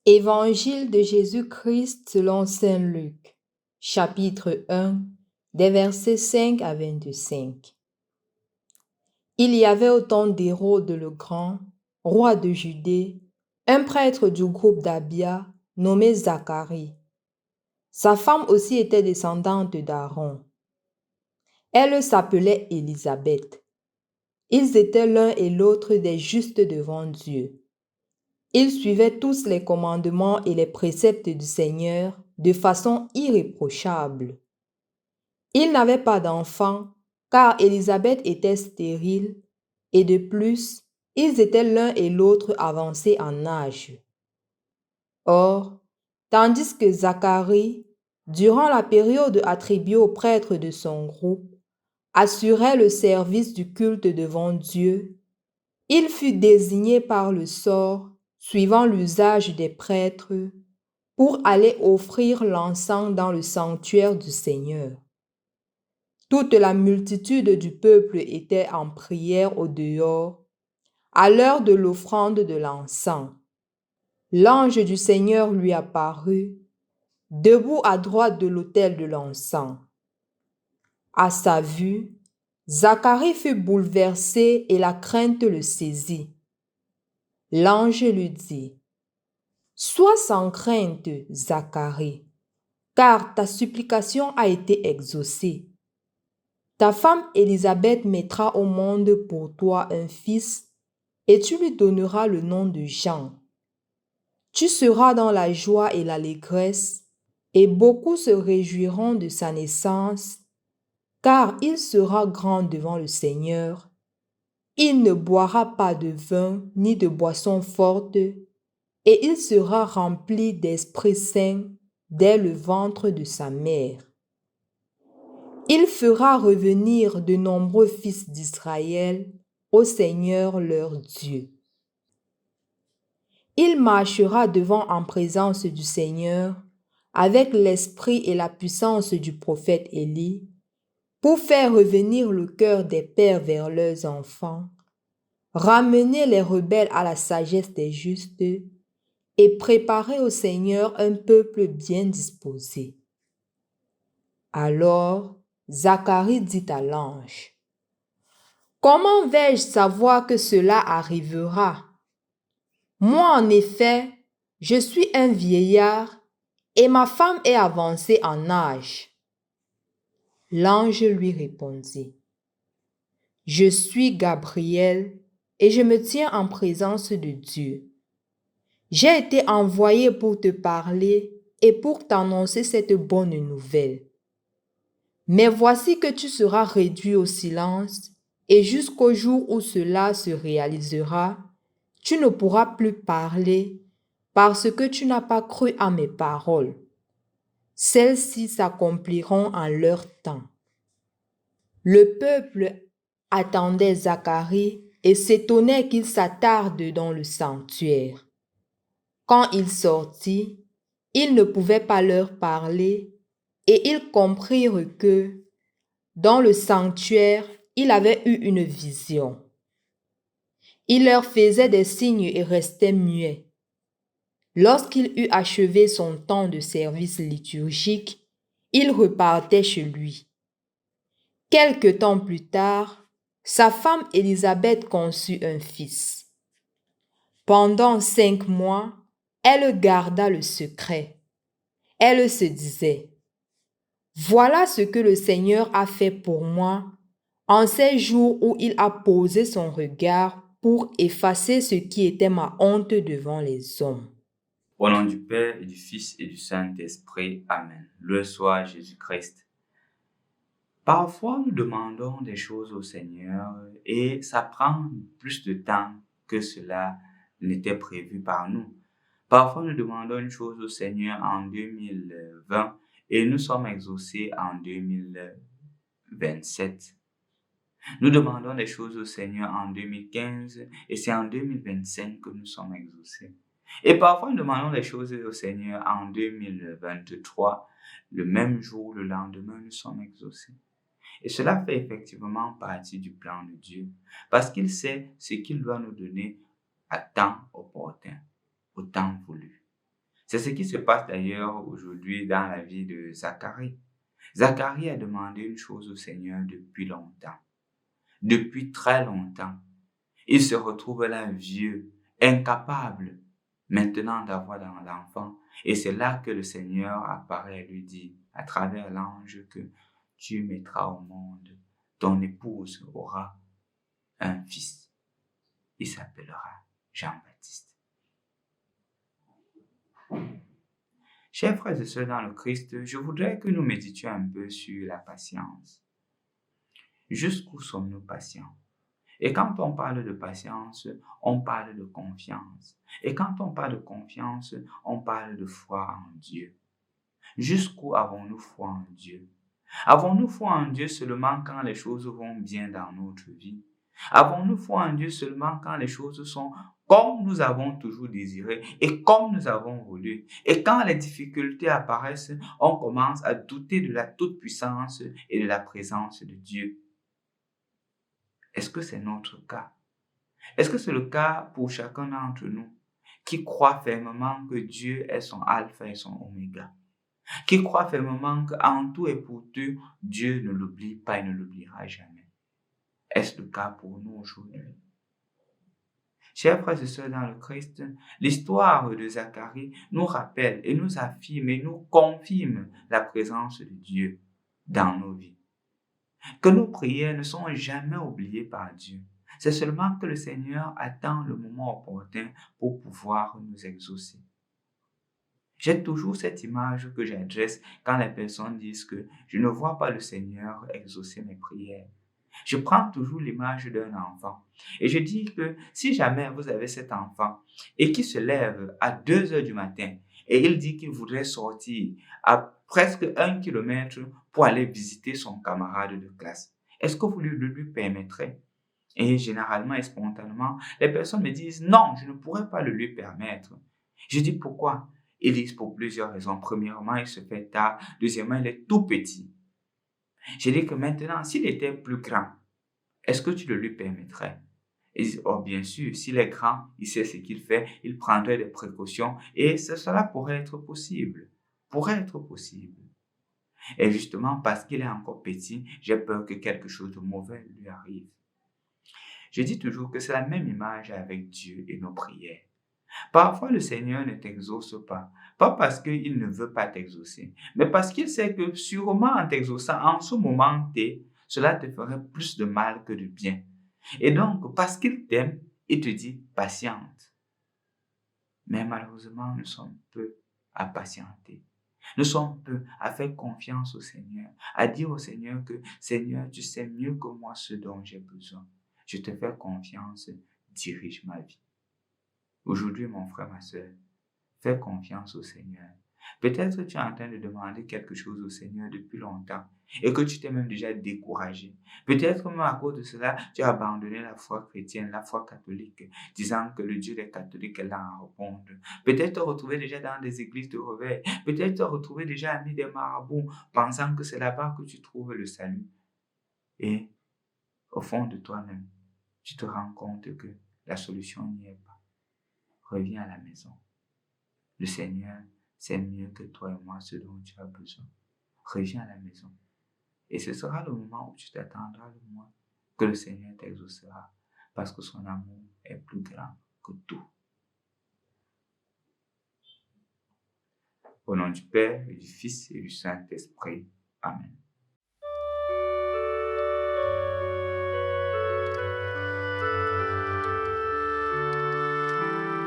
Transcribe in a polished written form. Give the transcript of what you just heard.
Évangile de Jésus-Christ selon saint Luc, chapitre 1, des versets 5 à 25. Il y avait au temps d'Hérode le Grand, roi de Judée, un prêtre du groupe d'Abia nommé Zacharie. Sa femme aussi était descendante d'Aaron. Elle s'appelait Élisabeth. Ils étaient l'un et l'autre des justes devant Dieu. Ils suivaient tous les commandements et les préceptes du Seigneur de façon irréprochable. Ils n'avaient pas d'enfants, car Élisabeth était stérile, et de plus, ils étaient l'un et l'autre avancés en âge. Or, tandis que Zacharie, durant la période attribuée aux prêtres de son groupe, assurait le service du culte devant Dieu, il fut désigné par le sort, suivant l'usage des prêtres, pour aller offrir l'encens dans le sanctuaire du Seigneur. Toute la multitude du peuple était en prière au dehors, à l'heure de l'offrande de l'encens. L'ange du Seigneur lui apparut, debout à droite de l'autel de l'encens. À sa vue, Zacharie fut bouleversé et la crainte le saisit. L'ange lui dit: « Sois sans crainte, Zacharie, car ta supplication a été exaucée. Ta femme Élisabeth mettra au monde pour toi un fils, et tu lui donneras le nom de Jean. Tu seras dans la joie et l'allégresse, et beaucoup se réjouiront de sa naissance, car il sera grand devant le Seigneur. Il ne boira pas de vin ni de boisson forte, et il sera rempli d'Esprit Saint dès le ventre de sa mère. Il fera revenir de nombreux fils d'Israël au Seigneur leur Dieu. Il marchera devant en présence du Seigneur avec l'esprit et la puissance du prophète Élie, pour faire revenir le cœur des pères vers leurs enfants, ramener les rebelles à la sagesse des justes et préparer au Seigneur un peuple bien disposé. Alors Zacharie dit à l'ange: « Comment vais-je savoir que cela arrivera? Moi, en effet, je suis un vieillard et ma femme est avancée en âge. » L'ange lui répondit: « Je suis Gabriel et je me tiens en présence de Dieu. J'ai été envoyé pour te parler et pour t'annoncer cette bonne nouvelle. Mais voici que tu seras réduit au silence, et jusqu'au jour où cela se réalisera, tu ne pourras plus parler parce que tu n'as pas cru à mes paroles. Celles-ci s'accompliront en leur temps. » Le peuple attendait Zacharie et s'étonnait qu'il s'attarde dans le sanctuaire. Quand il sortit, il ne pouvait pas leur parler et ils comprirent que, dans le sanctuaire, il avait eu une vision. Il leur faisait des signes et restait muet. Lorsqu'il eut achevé son temps de service liturgique, il repartait chez lui. Quelque temps plus tard, sa femme Élisabeth conçut un fils. Pendant 5 mois, elle garda le secret. Elle se disait: « Voilà ce que le Seigneur a fait pour moi en ces jours où il a posé son regard pour effacer ce qui était ma honte devant les hommes. » Au nom du Père et du Fils et du Saint-Esprit. Amen. Le soit Jésus-Christ. Parfois, nous demandons des choses au Seigneur et ça prend plus de temps que cela n'était prévu par nous. Parfois, nous demandons une chose au Seigneur en 2020 et nous sommes exaucés en 2027. Nous demandons des choses au Seigneur en 2015 et c'est en 2025 que nous sommes exaucés. Et parfois, nous demandons des choses au Seigneur en 2023, le même jour, le lendemain, nous sommes exaucés. Et cela fait effectivement partie du plan de Dieu, parce qu'il sait ce qu'il doit nous donner à temps opportun, au temps voulu. C'est ce qui se passe d'ailleurs aujourd'hui dans la vie de Zacharie. Zacharie a demandé une chose au Seigneur depuis longtemps, depuis très longtemps. Il se retrouve là vieux, incapable maintenant d'avoir l'enfant. Et c'est là que le Seigneur apparaît et lui dit, à travers l'ange, que tu mettras au monde, ton épouse aura un fils. Il s'appellera Jean-Baptiste. Chers frères et sœurs dans le Christ, je voudrais que nous méditions un peu sur la patience. Jusqu'où sommes-nous patients? Et quand on parle de patience, on parle de confiance. Et quand on parle de confiance, on parle de foi en Dieu. Jusqu'où avons-nous foi en Dieu? Avons-nous foi en Dieu seulement quand les choses vont bien dans notre vie? Avons-nous foi en Dieu seulement quand les choses sont comme nous avons toujours désiré et comme nous avons voulu? Et quand les difficultés apparaissent, on commence à douter de la toute-puissance et de la présence de Dieu. Est-ce que c'est notre cas? Est-ce que c'est le cas pour chacun d'entre nous qui croit fermement que Dieu est son alpha et son oméga? Qui croit fermement qu'en tout et pour tout, Dieu ne l'oublie pas et ne l'oubliera jamais? Est-ce le cas pour nous aujourd'hui? Chers frères et sœurs dans le Christ, l'histoire de Zacharie nous rappelle et nous affirme et nous confirme la présence de Dieu dans nos vies. Que nos prières ne sont jamais oubliées par Dieu. C'est seulement que le Seigneur attend le moment opportun pour pouvoir nous exaucer. J'ai toujours cette image que j'adresse quand les personnes disent que je ne vois pas le Seigneur exaucer mes prières. Je prends toujours l'image d'un enfant et je dis que si jamais vous avez cet enfant et qui se lève à 2 heures du matin et il dit qu'il voudrait sortir à presque 1 kilomètre pour aller visiter son camarade de classe, est-ce que vous le lui permettrez? Et généralement et spontanément, les personnes me disent non, je ne pourrais pas le lui permettre. Je dis pourquoi? Ils disent pour plusieurs raisons. Premièrement, il se fait tard. Deuxièmement, il est tout petit. Je dis que maintenant, s'il était plus grand, est-ce que tu le lui permettrais? Ils disent, oh bien sûr, s'il est grand, il sait ce qu'il fait, il prendrait des précautions et cela pourrait être possible. Pourrait être possible. Et justement, parce qu'il est encore petit, j'ai peur que quelque chose de mauvais lui arrive. Je dis toujours que c'est la même image avec Dieu et nos prières. Parfois, le Seigneur ne t'exauce pas parce qu'il ne veut pas t'exaucer, mais parce qu'il sait que sûrement en t'exauçant, en ce moment T, cela te ferait plus de mal que de bien. Et donc, parce qu'il t'aime, il te dit patiente. Mais malheureusement, nous sommes peu à patienter. Nous sommes peu à faire confiance au Seigneur, à dire au Seigneur que Seigneur, tu sais mieux que moi ce dont j'ai besoin. Je te fais confiance, dirige ma vie. Aujourd'hui, mon frère, ma soeur, fais confiance au Seigneur. Peut-être que tu es en train de demander quelque chose au Seigneur depuis longtemps et que tu t'es même déjà découragé. Peut-être que même à cause de cela, tu as abandonné la foi chrétienne, la foi catholique, disant que le Dieu des catholiques est là à répondre. Peut-être te retrouver déjà dans des églises de réveil. Peut-être te retrouver déjà ami des marabouts, pensant que c'est là-bas que tu trouves le salut. Et au fond de toi-même, tu te rends compte que la solution n'y est pas. Reviens à la maison. Le Seigneur sait mieux que toi et moi ce dont tu as besoin. Reviens à la maison. Et ce sera le moment où tu t'attendras le moins que le Seigneur t'exaucera parce que son amour est plus grand que tout. Au nom du Père et du Fils et du Saint-Esprit. Amen.